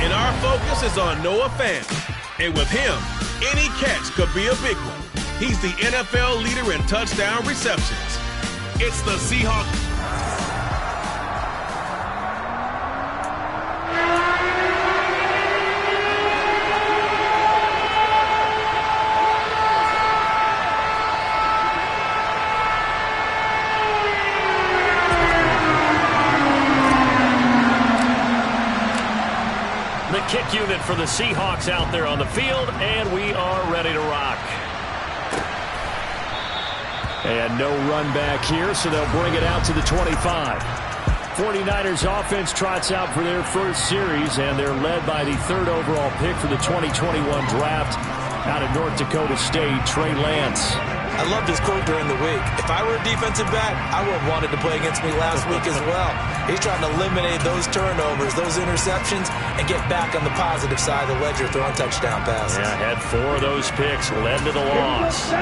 And our focus is on Noah Fant. And with him, any catch could be a big one. He's the NFL leader in touchdown receptions. It's the Seahawks. The kick unit for the Seahawks out there on the field, and we are ready to rock. And no run back here, so they'll bring it out to the 25. 49ers offense trots out for their first series, and they're led by the third overall pick for the 2021 draft out of North Dakota State, Trey Lance. I loved his quote during the week. If I were a defensive back, I would have wanted to play against me last week as well. He's trying to eliminate those turnovers, those interceptions, and get back on the positive side of the ledger throwing touchdown passes. Yeah, had 4 of those picks, led to the loss.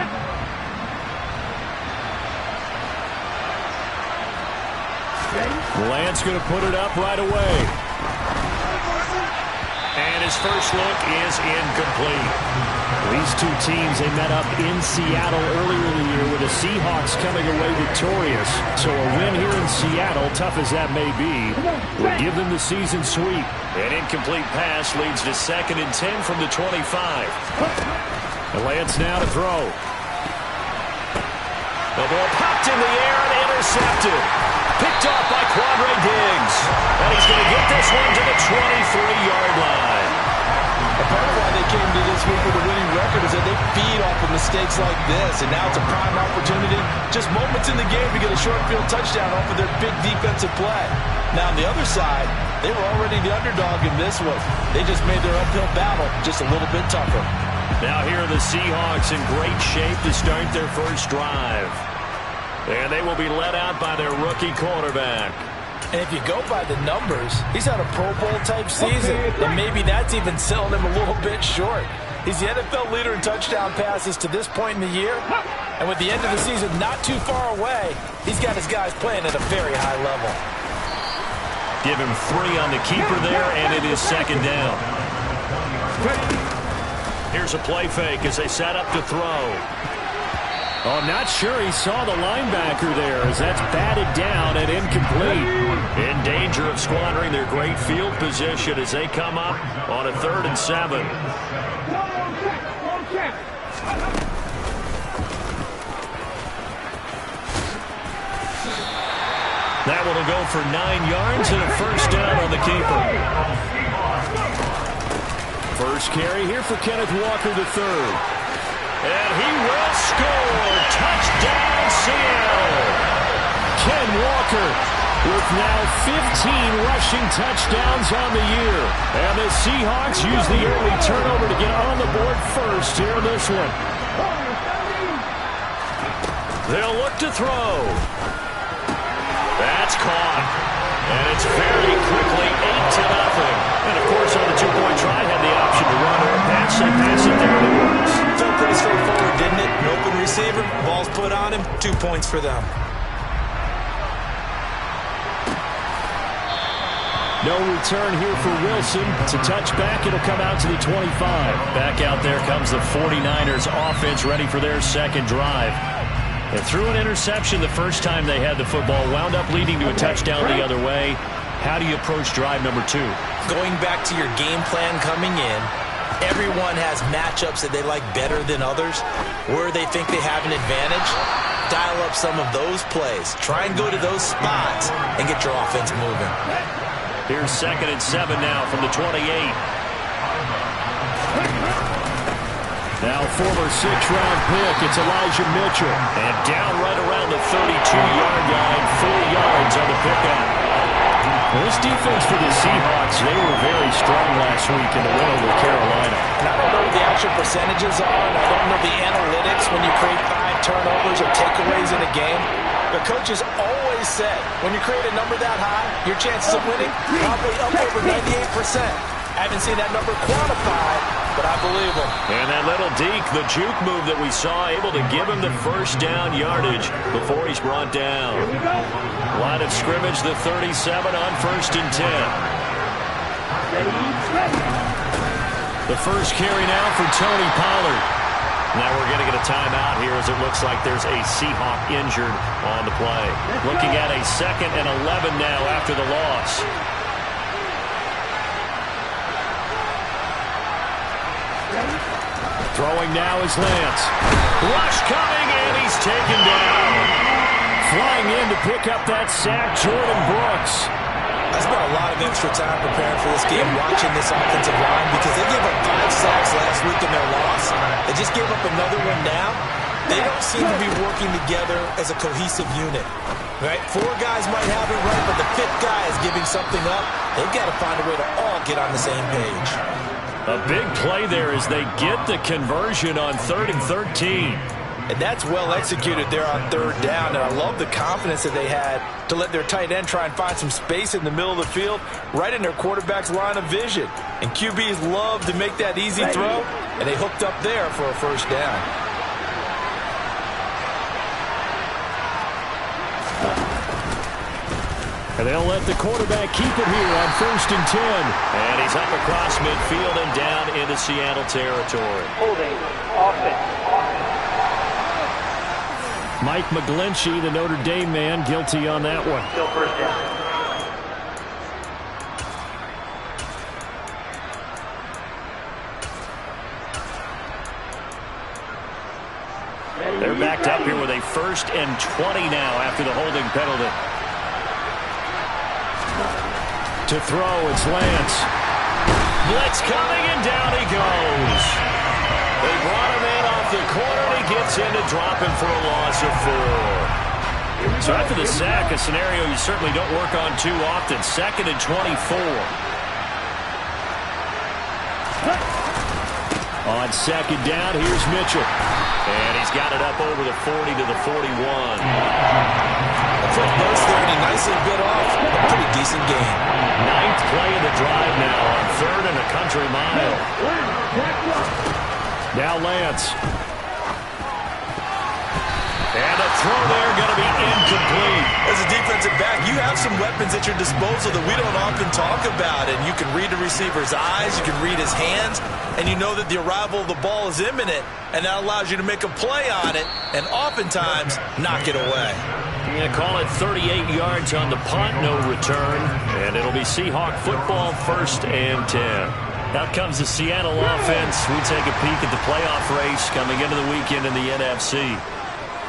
Lance going to put it up right away. And his first look is incomplete. These two teams, they met up in Seattle earlier in the year with the Seahawks coming away victorious. So a win here in Seattle, tough as that may be, will give them the season sweep. An incomplete pass leads to 2nd and 10 from the 25. And Lance now to throw. The ball popped in the air and intercepted. Picked off by Quandre Diggs. And he's going to get this one to the 23-yard line. A part of why they came to this week with a winning record is that they feed off of mistakes like this. And now it's a prime opportunity, just moments in the game to get a short field touchdown off of their big defensive play. Now on the other side, they were already the underdog in this one. They just made their uphill battle just a little bit tougher. Now here are the Seahawks in great shape to start their first drive. And they will be led out by their rookie quarterback. And if you go by the numbers, he's had a Pro Bowl-type season. And maybe that's even selling him a little bit short. He's the NFL leader in touchdown passes to this point in the year. And with the end of the season not too far away, he's got his guys playing at a very high level. Give him 3 on the keeper there, and it is 2nd down. Here's a play fake as they set up to throw. Oh, I'm not sure he saw the linebacker there as that's batted down and incomplete. In danger of squandering their great field position as they come up on a 3rd and 7. That one will go for 9 yards and a first down on the keeper. First carry here for Kenneth Walker III. And he will score. Touchdown, Seattle. Ken Walker with now 15 rushing touchdowns on the year. And the Seahawks use the early turnover to get on the board first here in this one. They'll look to throw. That's caught. And it's very quickly 8-0. And, of course, on the 2-point try, had the option to run or pass. They pass it there and it works. Felt pretty straightforward, didn't it? An open receiver, ball's put on him, 2 points for them. No return here for Wilson. It's a touchback. It'll come out to the 25. Back out there comes the 49ers offense ready for their second drive. They threw an interception the first time they had the football, wound up leading to a touchdown the other way. How do you approach drive number 2? Going back to your game plan coming in, everyone has matchups that they like better than others, where they think they have an advantage. Dial up some of those plays. Try and go to those spots and get your offense moving. Here's 2nd and 7 now from the 28. Now former 6th-round pick, it's Elijah Mitchell. And down right around the 32-yard line, 4 yards on the pickup. This defense for the Seahawks, they were very strong last week in the win over Carolina. And I don't know what the actual percentages are, and I don't know the analytics when you create 5 turnovers or takeaways in a game. But coaches always say, when you create a number that high, your chances of winning probably up over 98%. I haven't seen that number quantified, but I believe him. And that little deke, the juke move that we saw, able to give him the first down yardage before he's brought down. Line of scrimmage, the 37 on 1st and 10. The first carry now for Tony Pollard. Now we're going to get a timeout here as it looks like there's a Seahawk injured on the play. Looking at a 2nd and 11 now after the loss. Throwing now is Lance. Rush coming, and he's taken down. Flying in to pick up that sack, Jordan Brooks. I spent a lot of extra time preparing for this game, watching this offensive line, because they gave up 5 sacks last week in their loss. They just gave up another one now. They don't seem to be working together as a cohesive unit. Right? 4 guys might have it right, but the 5th guy is giving something up. They've got to find a way to all get on the same page. A big play there as they get the conversion on 3rd and 13. And that's well executed there on 3rd down. And I love the confidence that they had to let their tight end try and find some space in the middle of the field, right in their quarterback's line of vision. And QBs love to make that easy throw, and they hooked up there for a first down. And they'll let the quarterback keep it here on 1st and 10. And he's up across midfield and down into Seattle territory. Holding offense. Mike McGlinchey, the Notre Dame man, guilty on that one. Still first down. They're backed up here with a 1st and 20 now after the holding penalty. To throw, it's Lance. Blitz coming, and down he goes. They brought him in off the corner, and he gets in to drop him for a loss of 4. So after the sack, a scenario you certainly don't work on too often. 2nd and 24. On 2nd down, here's Mitchell. And he's got it up over the 40 to the 41. A quick burst there, and he nicely bit off. A pretty decent game. 9th play of the drive now on 3rd and a country mile. Now Lance. And a throw there going to be incomplete. As a defensive back, you have some weapons at your disposal that we don't often talk about. And you can read the receiver's eyes, you can read his hands, and you know that the arrival of the ball is imminent. And that allows you to make a play on it and oftentimes knock it away. You're going to call it 38 yards on the punt, no return. And it'll be Seahawk football, 1st and 10. Out comes the Seattle offense. We take a peek at the playoff race coming into the weekend in the NFC.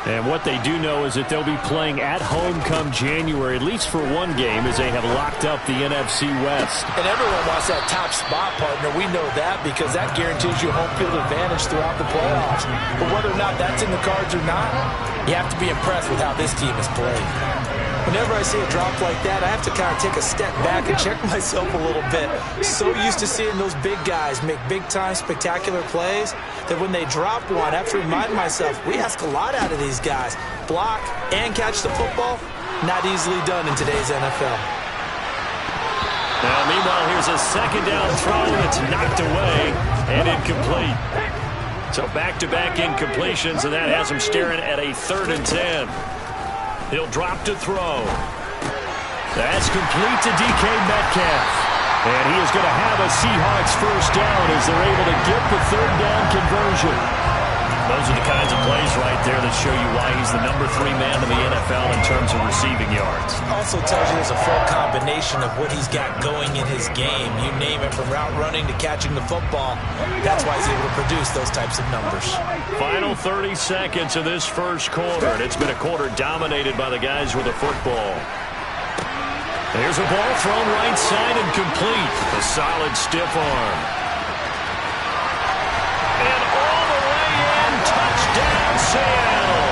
And what they do know is that they'll be playing at home come January, at least for one game, as they have locked up the NFC West. And everyone wants that top spot, partner. We know that because that guarantees you home field advantage throughout the playoffs. But whether or not that's in the cards or not, you have to be impressed with how this team has played. Whenever I see a drop like that, I have to kind of take a step back and check myself a little bit. So used to seeing those big guys make big-time spectacular plays that when they drop one, I have to remind myself, we ask a lot out of these guys. Block and catch the football, not easily done in today's NFL. Now, meanwhile, here's a 2nd down throw that's knocked away and incomplete. So back-to-back incompletions, and that has him staring at a 3rd and 10. He'll drop to throw. That's complete to DK Metcalf. And he is going to have a Seahawks first down as they're able to get the 3rd down conversion. Those are the kinds of plays right there that show you why he's the number 3 man in the NFL in terms of receiving yards. Also tells you there's a full combination of what he's got going in his game. You name it, from route running to catching the football. That's why he's able to produce those types of numbers. Final 30 seconds of this first quarter, and it's been a quarter dominated by the guys with the football. There's a ball thrown right side and complete. A solid stiff arm. And all the way in, touchdown Seattle.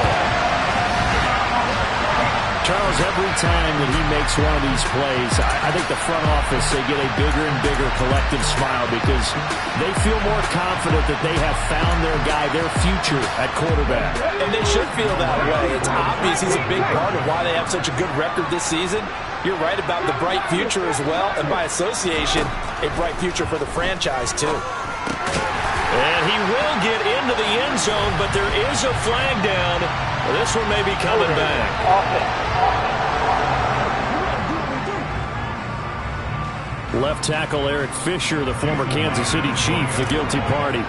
Charles, every time that he makes one of these plays, I think the front office, they get a bigger and bigger collective smile because they feel more confident that they have found their guy, their future at quarterback. And they should feel that way. It's obvious he's a big part of why they have such a good record this season. You're right about the bright future as well, and by association, a bright future for the franchise too. And he will get into the end zone, but there is a flag down. This one may be coming back. Left tackle Eric Fisher, the former Kansas City Chief, the guilty party.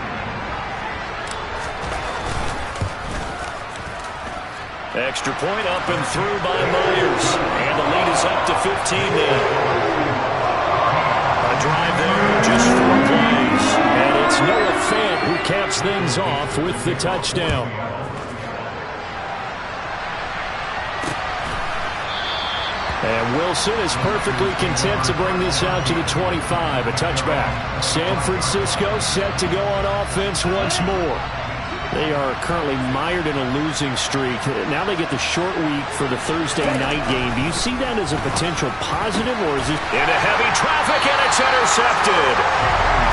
Extra point up and through by Myers. And the lead is up to 15 now. A drive there, just 4 plays. And it's Noah Fant who caps things off with the touchdown. And Wilson is perfectly content to bring this out to the 25, a touchback. San Francisco set to go on offense once more. They are currently mired in a losing streak. Now they get the short week for the Thursday night game. Do you see that as a potential positive, or is it into heavy traffic, and it's intercepted?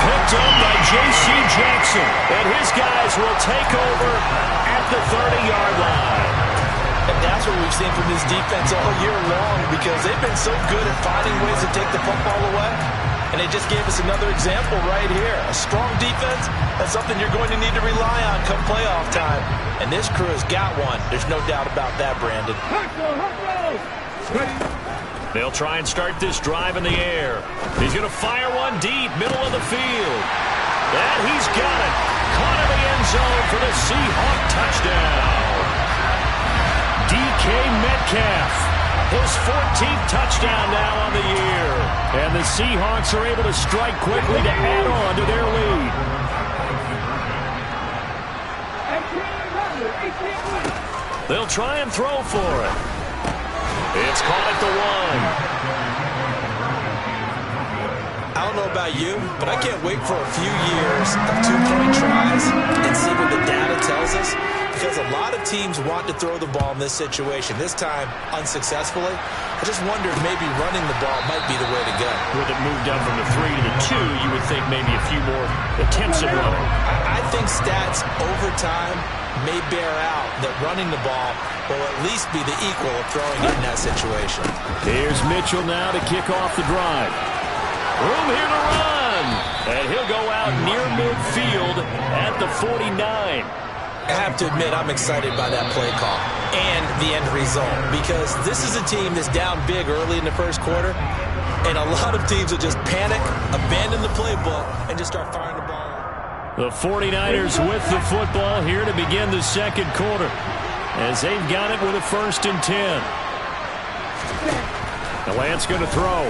Picked up by J.C. Jackson, and his guys will take over at the 30-yard line. And that's what we've seen from this defense all year long, because they've been so good at finding ways to take the football away. And they just gave us another example right here. A strong defense, that's something you're going to need to rely on come playoff time. And this crew has got one. There's no doubt about that, Brandon. They'll try and start this drive in the air. He's going to fire one deep, middle of the field. And he's got it. Caught in the end zone for the Seahawk touchdown. DK Metcalf, his 14th touchdown now on the year. And the Seahawks are able to strike quickly to add on to their lead. They'll try and throw for it. It's caught at the 1. I don't know about you, but I can't wait for a few years of 2-point tries and see what the data tells us. Because a lot of teams want to throw the ball in this situation. This time, unsuccessfully. I just wonder if maybe running the ball might be the way to go. With it moved up from the 3 to the 2, you would think maybe a few more attempts at running. I think stats over time may bear out that running the ball will at least be the equal of throwing it in that situation. Here's Mitchell now to kick off the drive. Room here to run. And he'll go out near midfield at the 49. I have to admit, I'm excited by that play call and the end result, because this is a team that's down big early in the first quarter, and a lot of teams will just panic, abandon the playbook, and just start firing the ball. The 49ers with the football here to begin the second quarter, as they've got it with a 1st and 10. The Lance going to throw.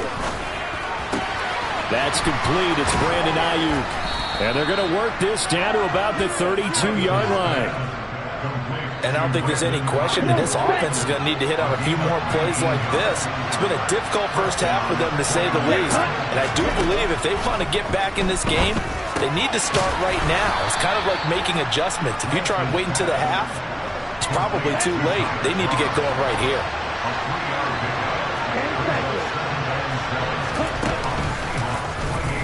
That's complete. It's Brandon Ayuk. And they're going to work this down to about the 32-yard line. And I don't think there's any question that this offense is going to need to hit on a few more plays like this. It's been a difficult first half for them, to say the least. And I do believe if they want to get back in this game, they need to start right now. It's kind of like making adjustments. If you try and wait until the half, it's probably too late. They need to get going right here.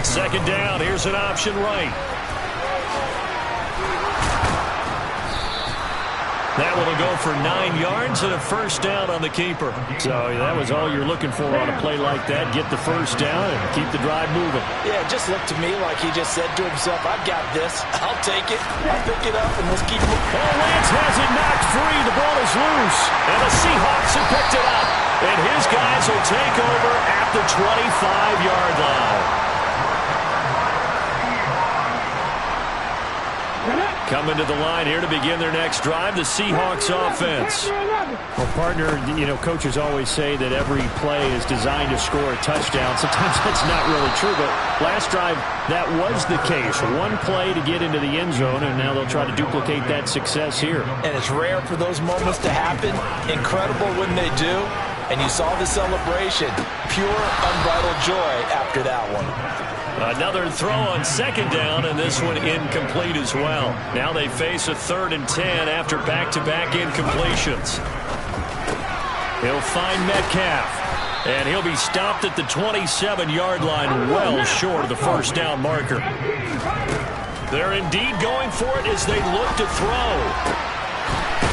Second down, here's an option right. That will go for 9 yards and a 1st down on the keeper. So that was all you're looking for on a play like that. Get the 1st down and keep the drive moving. Yeah, it just looked to me like he just said to himself, I've got this. I'll take it. I'll pick it up, and let's keep moving. Oh, Lance has it knocked free. The ball is loose. And the Seahawks have picked it up. And his guys will take over at the 25-yard line. Coming to the line here to begin their next drive, the Seahawks offense. Well, partner, coaches always say that every play is designed to score a touchdown. Sometimes that's not really true, but last drive, that was the case. One play to get into the end zone, and now they'll try to duplicate that success here. And it's rare for those moments to happen. Incredible when they do. And you saw the celebration. Pure, unbridled joy after that one. Another throw on 2nd down, and this one incomplete as well. Now they face a 3rd and 10 after back-to-back incompletions. He'll find Metcalf, and he'll be stopped at the 27-yard line, well short of the 1st down marker. They're indeed going for it as they look to throw.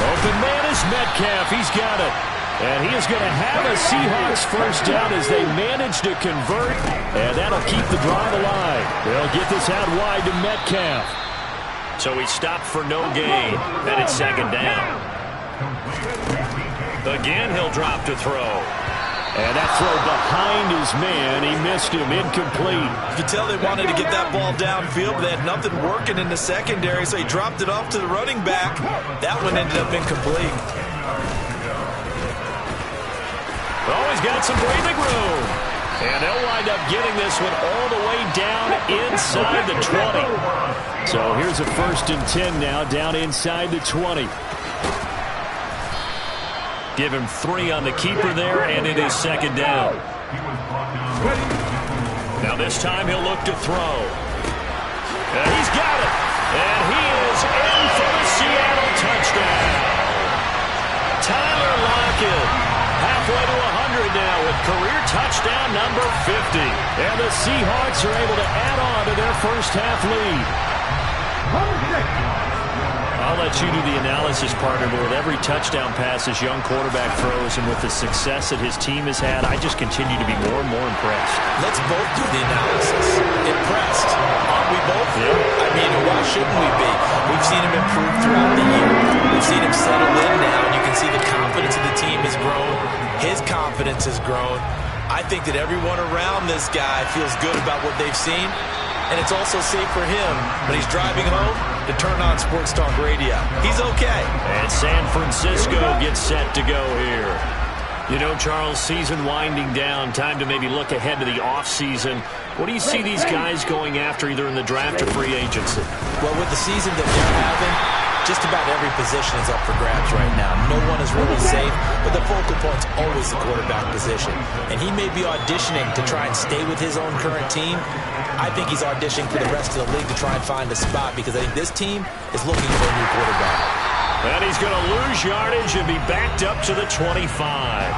Open man is Metcalf. He's got it. And he is going to have a Seahawks 1st down as they manage to convert, and that'll keep the drive alive. They'll get this out wide to Metcalf. So he stopped for no gain, and it's 2nd down. Again, he'll drop to throw. And that throw behind his man, he missed him, incomplete. You could tell they wanted to get that ball downfield, but they had nothing working in the secondary, so he dropped it off to the running back. That one ended up incomplete. Oh, he's got some breathing room. And they'll wind up getting this one all the way down inside the 20. So here's a 1st and 10 now, down inside the 20. Give him 3 on the keeper there, and it is 2nd down. Now this time he'll look to throw. And he's got it. And he is in for the Seattle touchdown. Tyler Lockett, halfway to 100 now with career touchdown number 50. And the Seahawks are able to add on to their first half lead. I'll let you do the analysis, partner, but with every touchdown pass his young quarterback throws and with the success that his team has had, I just continue to be more and more impressed. Let's both do the analysis. Impressed. Aren't we both? Yeah. I mean, why shouldn't we be? We've seen him improve throughout the year. We've seen him settle in now, and you can see the confidence of the team has grown. His confidence has grown. I think that everyone around this guy feels good about what they've seen. And it's also safe for him when he's driving home to turn on Sports Talk Radio. He's okay. And San Francisco gets set to go here. You know, Charles, season winding down, time to maybe look ahead to the offseason. What do you see these guys going after either in the draft or free agency? Well, with the season that they're having, just about every position is up for grabs right now. No one is really safe, but the focal point's always the quarterback position. And he may be auditioning to try and stay with his own current team. I think he's auditioning for the rest of the league to try and find a spot because I think this team is looking for a new quarterback. And he's going to lose yardage and be backed up to the 25.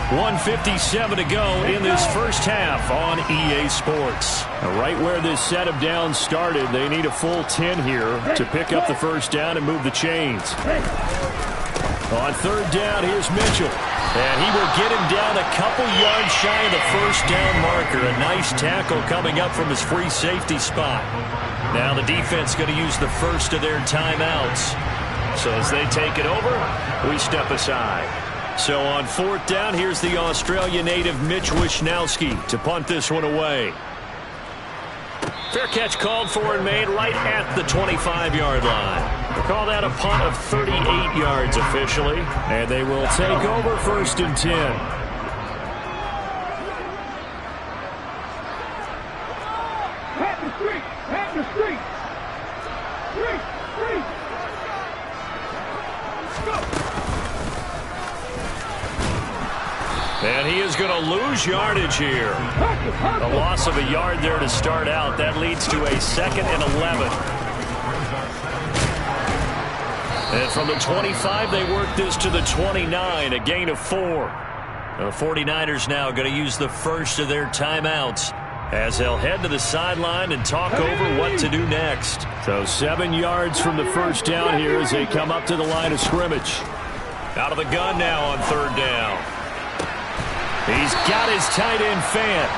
1:57 to go in this first half on EA Sports. Right where this set of downs started, they need a full 10 here to pick up the first down and move the chains. On 3rd down, here's Mitchell. And he will get him down a couple yards shy of the first down marker. A nice tackle coming up from his free safety spot. Now the defense going to use the first of their timeouts. So as they take it over, we step aside. So on 4th down, here's the Australia native Mitch Wishnowsky to punt this one away. Fair catch called for and made right at the 25-yard line. We'll call that a punt of 38 yards officially. And they will take over 1st and 10. And he is going to lose yardage here. A loss of a yard there to start out. That leads to a 2nd and 11. And from the 25, they work this to the 29, a gain of 4. The 49ers now going to use the first of their timeouts as they'll head to the sideline and talk over what to do next. So 7 yards from the first down here as they come up to the line of scrimmage. Out of the gun now on 3rd down. He's got his tight end Fant.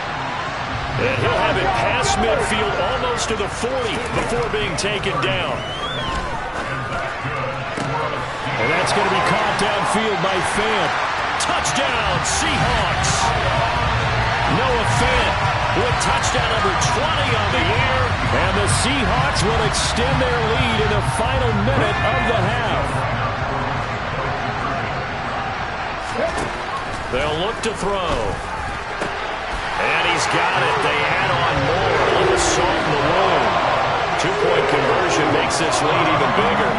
And he'll have it past midfield almost to the 40 before being taken down. And that's going to be caught downfield by Fant. Touchdown, Seahawks. Noah Fant with touchdown number 20 on the year. And the Seahawks will extend their lead in the final minute of the half. They'll look to throw. And he's got it. They add on more. A little salt in the wound. 2-point conversion makes this lead even bigger.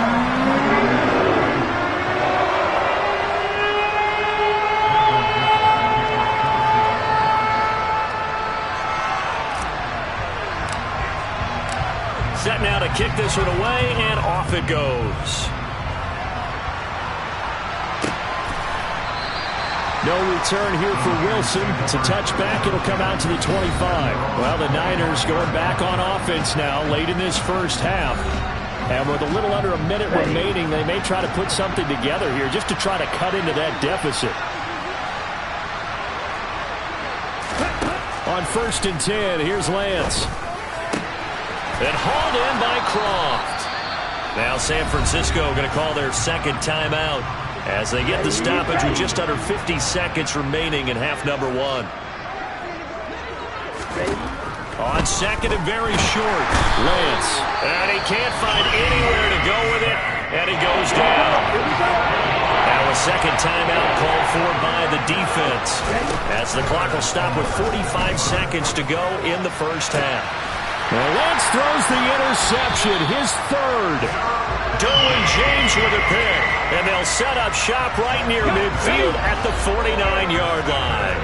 Set now to kick this one away, and off it goes. No return here for Wilson. It's a touchback. It'll come out to the 25. Well, the Niners going back on offense now late in this first half. And with a little under a minute remaining, they may try to put something together here just to try to cut into that deficit. On 1st and 10, here's Lance. And hauled in by Croft. Now San Francisco going to call their 2nd timeout. as they get the stoppage with just under 50 seconds remaining in half number one. On second and very short, Lance. And he can't find anywhere to go with it, and he goes down. Now a second timeout called for by the defense, as the clock will stop with 45 seconds to go in the first half. Well, Lance throws the interception, his third. Derwin James with a pick, and they'll set up shop right near midfield at the 49-yard line.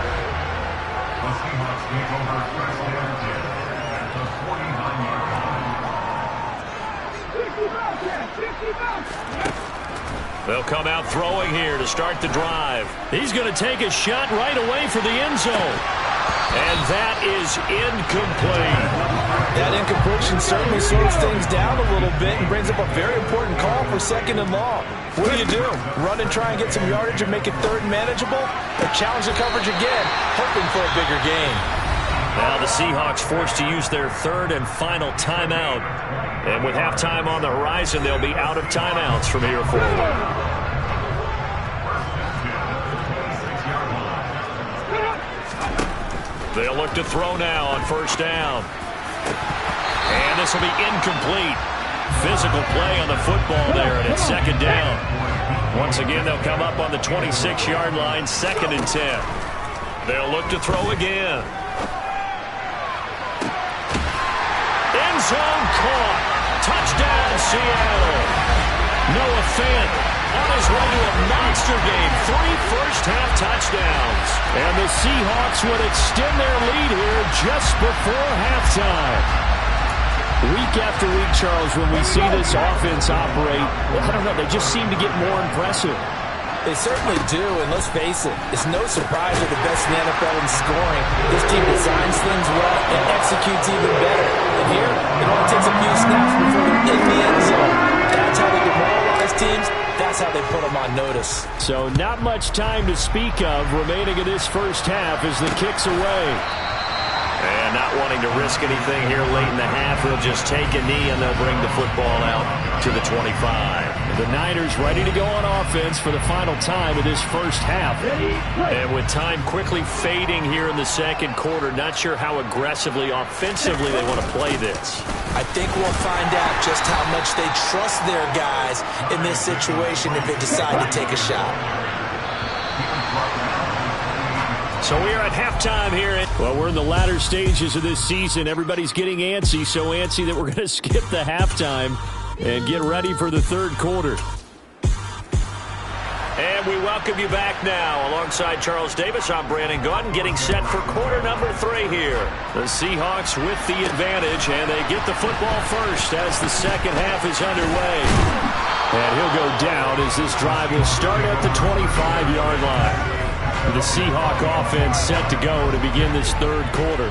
They'll come out throwing here to start the drive. He's going to take a shot right away for the end zone. And that is incomplete. That incompletion certainly slows things down a little bit and brings up a very important call for second and long. What do? Run and try and get some yardage and make it third and manageable? Or challenge the coverage again, hoping for a bigger gain? Now the Seahawks forced to use their third and final timeout. And with halftime on the horizon, they'll be out of timeouts from here forward. They'll look to throw now on first down. And this will be incomplete. Physical play on the football there, and it's second down. Once again, they'll come up on the 26-yard line, second and 10. They'll look to throw again. End zone caught. Touchdown, Seattle. Noah Fant on his way to a monster game. 3 first-half touchdowns. And the Seahawks would extend their lead here just before halftime. Week after week, Charles, when we see this offense operate, I don't know, they just seem to get more impressive. They certainly do, and let's face it, it's no surprise they're the best in the NFL in scoring. This team designs things well and executes even better. And here, it only takes a few snaps before they're in the end zone. That's how they demoralize teams. That's how they put them on notice. So not much time to speak of remaining in this first half as the kick's away. And not wanting to risk anything here late in the half, he'll just take a knee and they'll bring the football out to the 25. The Niners ready to go on offense for the final time of this first half. And with time quickly fading here in the second quarter, not sure how aggressively, offensively they want to play this. I think we'll find out just how much they trust their guys in this situation if they decide to take a shot. So we are at halftime here. Well, we're in the latter stages of this season. Everybody's getting antsy, so antsy that we're going to skip the halftime and get ready for the third quarter. And we welcome you back now. Alongside Charles Davis, I'm Brandon Gaudin, getting set for quarter number 3 here. The Seahawks with the advantage, and they get the football first as the second half is underway. And he'll go down as this drive will start at the 25-yard line. The Seahawk offense set to go to begin this third quarter.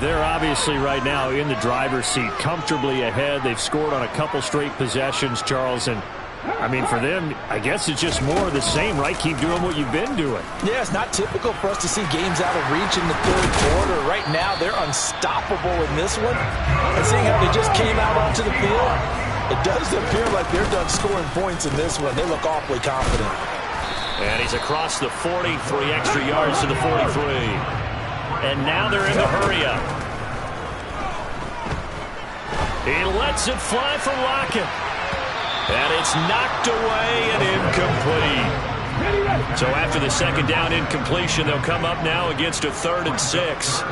They're obviously right now in the driver's seat, comfortably ahead. They've scored on a couple straight possessions, Charles, and I mean, for them, I guess it's just more of the same, right? Keep doing what you've been doing. Yeah, it's not typical for us to see games out of reach in the third quarter. Right now, they're unstoppable in this one. And seeing how they just came out onto the field, it does appear like they're done scoring points in this one. They look awfully confident. And he's across the 40, 3 extra yards to the 43. And now they're in the hurry-up. He lets it fly for Lockett. And it's knocked away and incomplete. So after the second down incompletion, they'll come up now against a 3rd and 6.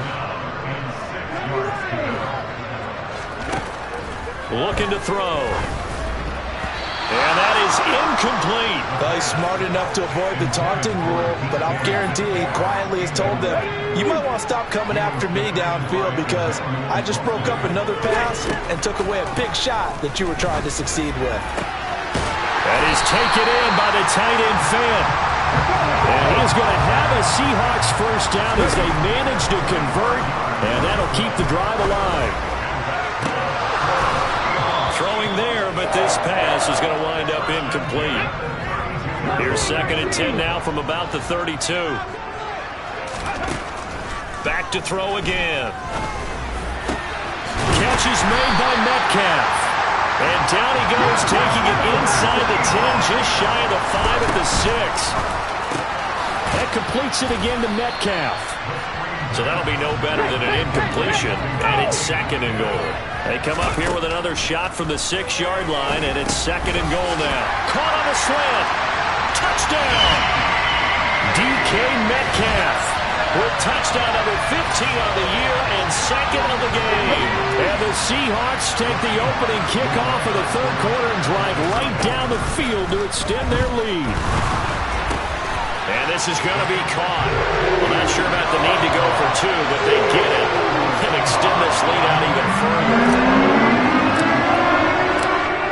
Looking to throw. And that is incomplete. Well, he's smart enough to avoid the taunting rule, but I'll guarantee he quietly has told them, you might want to stop coming after me downfield because I just broke up another pass and took away a big shot that you were trying to succeed with. That is taken in by the tight end Fant. And he's going to have a Seahawks first down as they manage to convert, and that'll keep the drive alive. Throwing there, but this pass is going to wind up incomplete. Here's 2nd and 10 now from about the 32. Back to throw again. Catch is made by Metcalf. And down he goes, taking it inside the 10, just shy of the 5 at the 6. That completes it again to Metcalf. So that'll be no better than an incompletion, and it's 2nd and goal. They come up here with another shot from the 6-yard line, and it's 2nd and goal now. Caught on the slant. Touchdown! DK Metcalf with touchdown number 15 on the year and 2nd of the game. And the Seahawks take the opening kickoff of the 3rd quarter and drive right down the field to extend their lead. And this is going to be caught. Well, not sure about the need to go for 2, but they get it and extend this lead out even further.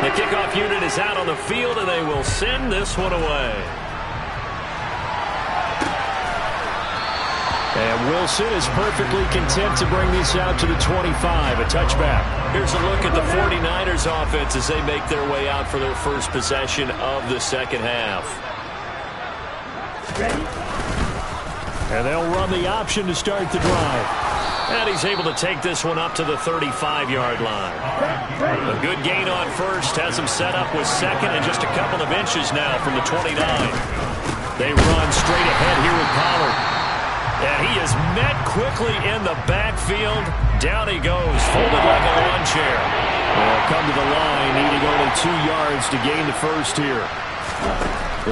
The kickoff unit is out on the field, and they will send this one away. And Wilson is perfectly content to bring this out to the 25, a touchback. Here's a look at the 49ers offense as they make their way out for their first possession of the second half. And they'll run the option to start the drive. And he's able to take this one up to the 35-yard line. A good gain on first, has him set up with 2nd and just a couple of inches now from the 29. They run straight ahead here with Pollard. And he is met quickly in the backfield. Down he goes, folded like a lawn chair. They'll come to the line, needing only 2 yards to gain the first here.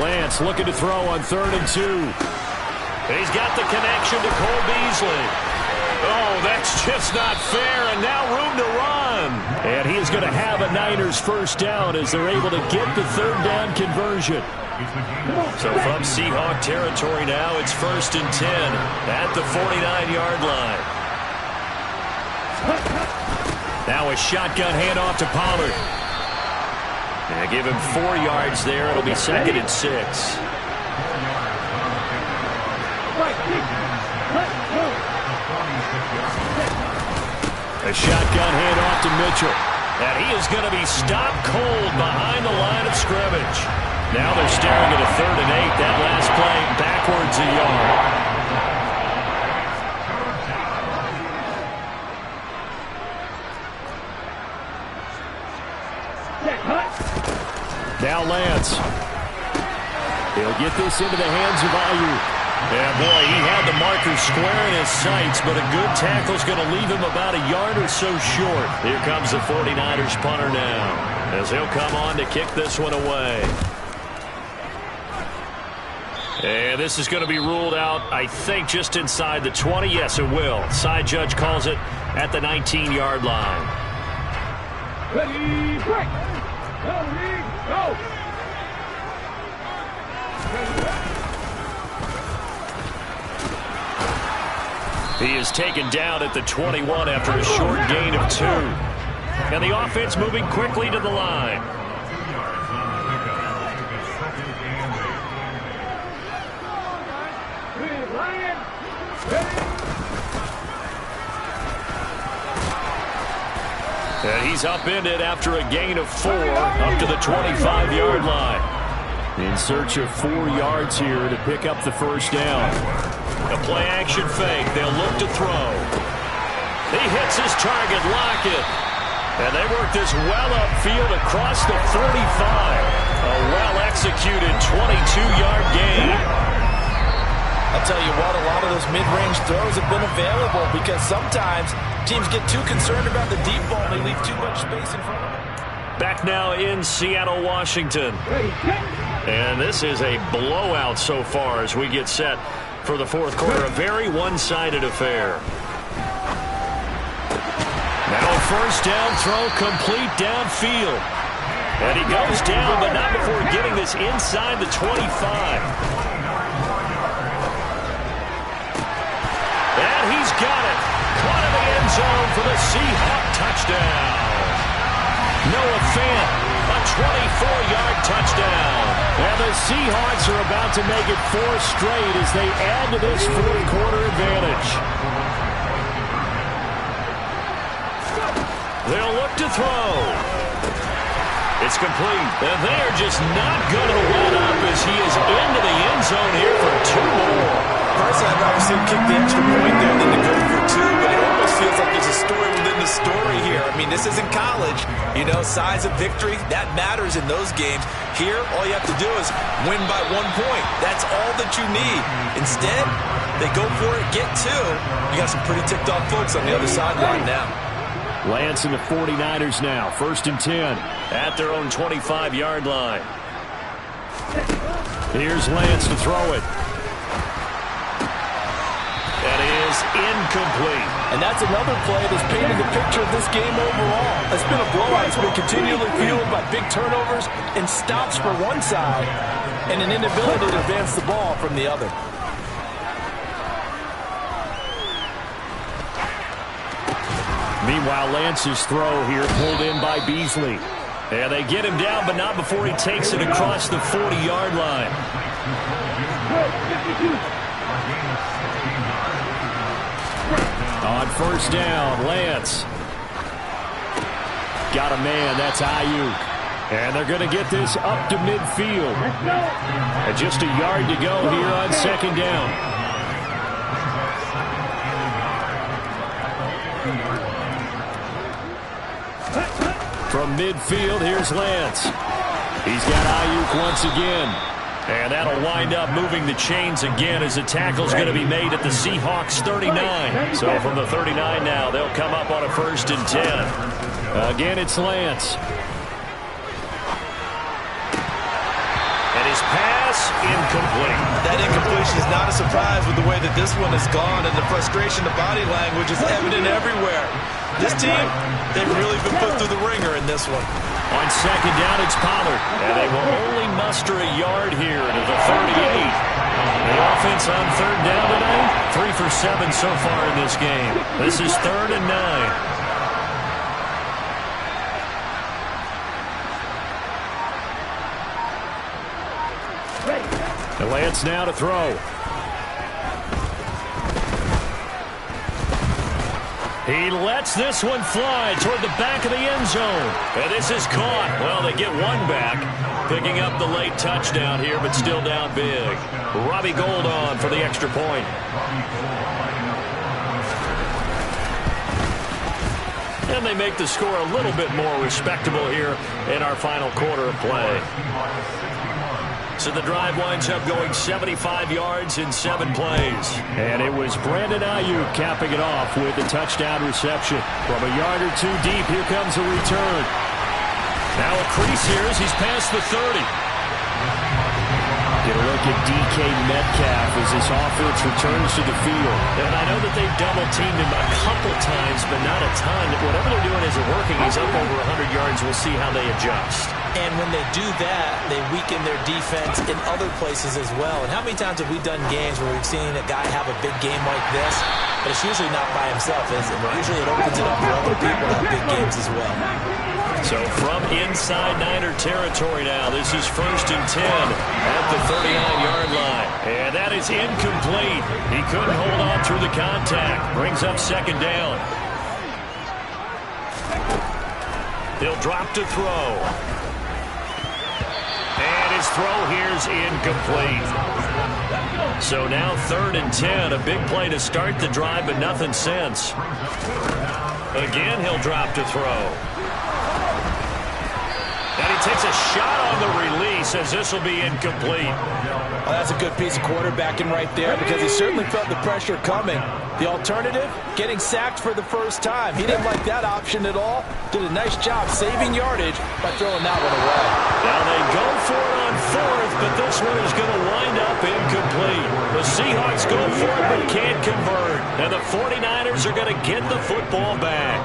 Lance looking to throw on 3rd and 2. He's got the connection to Cole Beasley. Oh, that's just not fair, and now room to run. And he is going to have a Niners first down as they're able to get the 3rd down conversion. So from Seahawk territory now, it's 1st and 10 at the 49-yard line. Now a shotgun handoff to Pollard. And give him 4 yards there. It'll be 2nd and 6. A shotgun handoff to Mitchell. And he is going to be stopped cold behind the line of scrimmage. Now they're staring at a 3rd and 8. That last play backwards a yard. Now Lance. He'll get this into the hands of Ayuk. Yeah, boy, he had the marker square in his sights, but a good tackle's going to leave him about a yard or so short. Here comes the 49ers punter now, as he'll come on to kick this one away. And this is going to be ruled out, I think, just inside the 20. Yes, it will. Side judge calls it at the 19-yard line. Ready, break. Ready, go. He is taken down at the 21 after a short gain of 2. And the offense moving quickly to the line. And he's upended after a gain of 4 up to the 25-yard line. In search of 4 yards here to pick up the first down. A play-action fake. They'll look to throw. He hits his target, Lockett. And they work this well upfield across the 35. A well-executed 22-yard gain. I'll tell you what, a lot of those mid-range throws have been available because sometimes teams get too concerned about the deep ball. They leave too much space in front of them. Back now in Seattle, Washington. And this is a blowout so far as we get set for the 4th quarter. A very one-sided affair. Now a first down throw complete downfield. And he goes down, but not before getting this inside the 25. And he's got it. Caught in the end zone for the Seahawk touchdown. Noah Fant, a 24-yard touchdown. And the Seahawks are about to make it 4 straight as they add to this 4th quarter advantage. They'll look to throw. It's complete. And they're just not going to let up as he is into the end zone here for 2 more. Personally, I'd rather see him kick the extra point there than to go for 2, but it almost almost feels like there's a story within the story here. I mean, this isn't college. You know, size of victory, that matters in those games. Here, all you have to do is win by 1 point. That's all that you need. Instead, they go for it, get two. You got some pretty ticked off folks on the other sideline now. Lance and the 49ers now. 1st and 10 at their own 25-yard line. Here's Lance to throw it. That is incomplete. And that's another play that's painted the picture of this game overall. It's been a blowout. It's been continually fueled by big turnovers and stops for one side and an inability to advance the ball from the other. Meanwhile, Lance's throw here pulled in by Beasley. And they get him down, but not before he takes it across the 40-yard line. On 1st down, Lance. Got a man, that's Ayuk. And they're going to get this up to midfield. And just a yard to go here on 2nd down. From midfield, here's Lance. He's got Ayuk once again. And that'll wind up moving the chains again as the tackle's going to be made at the Seahawks 39. So from the 39 now, they'll come up on a 1st and 10. Again, it's Lance. And his pass, incomplete. That incompletion is not a surprise with the way that this one has gone, and the frustration, the body language is evident everywhere. This team, they've really been put through the ringer in this one. On 2nd down, it's Pollard. And they will only muster a yard here to the 38. The offense on 3rd down tonight, 3 for 7 so far in this game. This is 3rd and 9. And Lance now to throw. He lets this one fly toward the back of the end zone. And this is caught. Well, they get one back, picking up the late touchdown here, but still down big. Robbie Gould on for the extra point. And they make the score a little bit more respectable here in our final quarter of play. So the drive winds up going 75 yards in 7 plays. And it was Brandon Ayuk capping it off with a touchdown reception. From a yard or two deep, here comes a return. Now a crease here as he's past the 30. Get a look at DK Metcalf as this offense returns to the field. And I know that they've double-teamed him a couple times, but not a ton. Whatever they're doing isn't working. He's up over 100 yards. We'll see how they adjust. And when they do that, they weaken their defense in other places as well. And how many times have we done games where we've seen a guy have a big game like this, but it's usually not by himself, is it? Usually it opens it up for other people to have big games as well. So from inside Niner territory now, this is 1st and 10 at the 39-yard line. And that is incomplete. He couldn't hold on through the contact. Brings up 2nd down. He'll drop to throw. And his throw here's incomplete. So now 3rd and 10. A big play to start the drive, but nothing since. Again, he'll drop to throw. And he takes a shot on the release as this will be incomplete. Well, that's a good piece of quarterbacking right there because he certainly felt the pressure coming. The alternative, getting sacked for the first time. He didn't like that option at all. Did a nice job saving yardage by throwing that one away. Now they go for it on 4th, but this one is going to wind up incomplete. The Seahawks go for it but can't convert. And the 49ers are going to get the football back.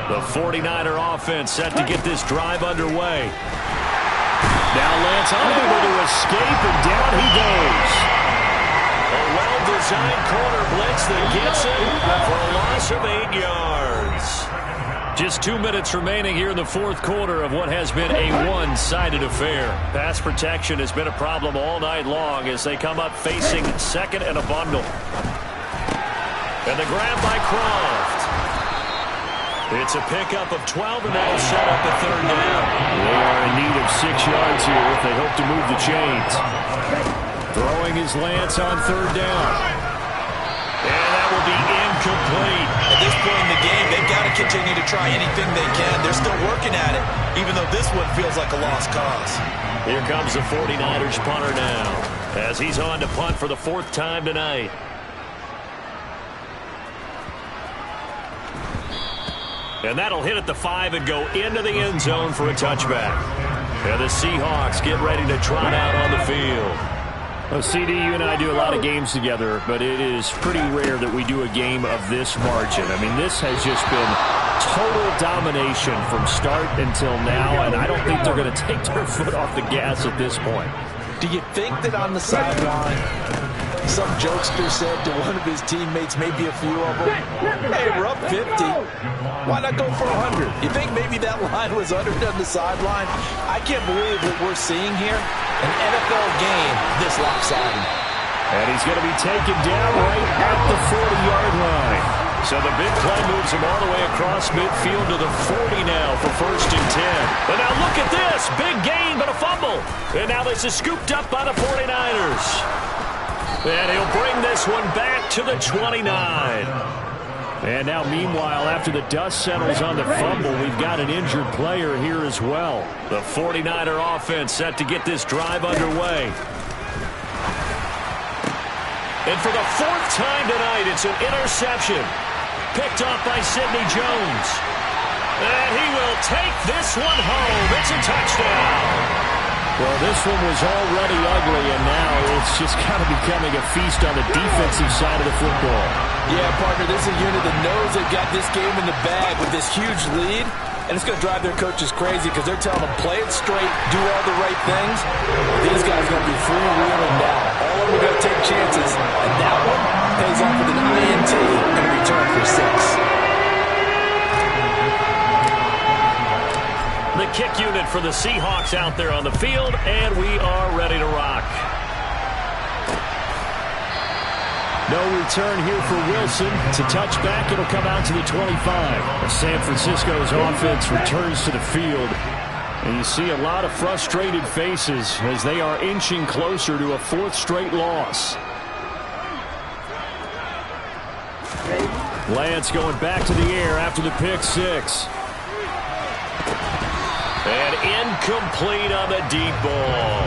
The 49er offense set to get this drive underway. Now Lance unable to escape, and down he goes. A well-designed corner blitz that gets him for a loss of 8 yards. Just 2 minutes remaining here in the 4th quarter of what has been a one-sided affair. Pass protection has been a problem all night long as they come up facing 2nd and a bundle. And the grab by Croft. It's a pickup of 12, and that'll set up a 3rd down. They are in need of 6 yards here if they hope to move the chains. Throwing his Lance on 3rd down. And that will be incomplete. incomplete. At this point in the game, they've got to continue to try anything they can. They're still working at it, even though this one feels like a lost cause. Here comes the 49ers punter now, as he's on to punt for the 4th time tonight. And that'll hit at the 5 and go into the end zone for a touchback. And the Seahawks get ready to trot out on the field. Well, CD, you and I do a lot of games together, but it is pretty rare that we do a game of this margin. I mean, this has just been total domination from start until now, and I don't think they're going to take their foot off the gas at this point. Do you think that on the sideline, some jokester said to one of his teammates, maybe a few of them, hey, we're up 50. Why not go for 100? You think maybe that line was uttered on the sideline? I can't believe what we're seeing here. An NFL game this lopsided. And he's going to be taken down right at the 40-yard line. So the big play moves him all the way across midfield to the 40 now for 1st and 10. And now look at this. Big gain, but a fumble. And now this is scooped up by the 49ers. And he'll bring this one back to the 29. And now, meanwhile, after the dust settles on the fumble, we've got an injured player here as well. The 49er offense set to get this drive underway. And for the 4th time tonight, it's an interception. Picked off by Sidney Jones. And he will take this one home. It's a touchdown. Well, this one was already ugly, and now it's just kind of becoming a feast on the defensive side of the football. Yeah, partner, this is a unit that knows they've got this game in the bag with this huge lead, and it's going to drive their coaches crazy because they're telling them, play it straight, do all the right things. These guys are going to be freewheeling now. All of them are going to take chances, and that one pays off with an INT and a return for 6. The kick unit for the Seahawks out there on the field, and we are ready to rock. No return here for Wilson. It's a touchback. It'll come out to the 25. San Francisco's offense returns to the field. And you see a lot of frustrated faces as they are inching closer to a 4th straight loss. Lance going back to the air after the pick 6. And incomplete on the deep ball.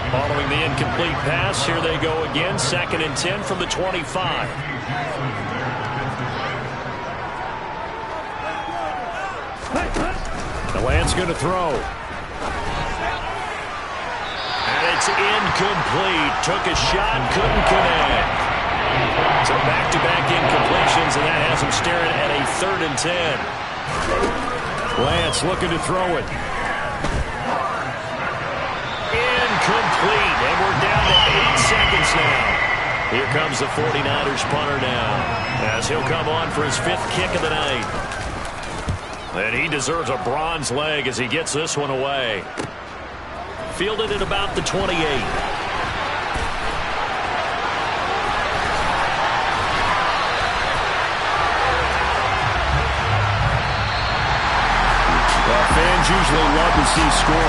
Following the incomplete pass, here they go again. 2nd and 10 from the 25. The Lance going to throw. And it's incomplete. Took a shot, couldn't connect. So back-to-back incompletions, and that has him staring at a 3rd and 10. Lance looking to throw it. Incomplete, and we're down to 8 seconds now. Here comes the 49ers punter now, as he'll come on for his 5th kick of the night. And he deserves a bronze leg as he gets this one away. Fielded at about the 28. Fans usually love to see scoring.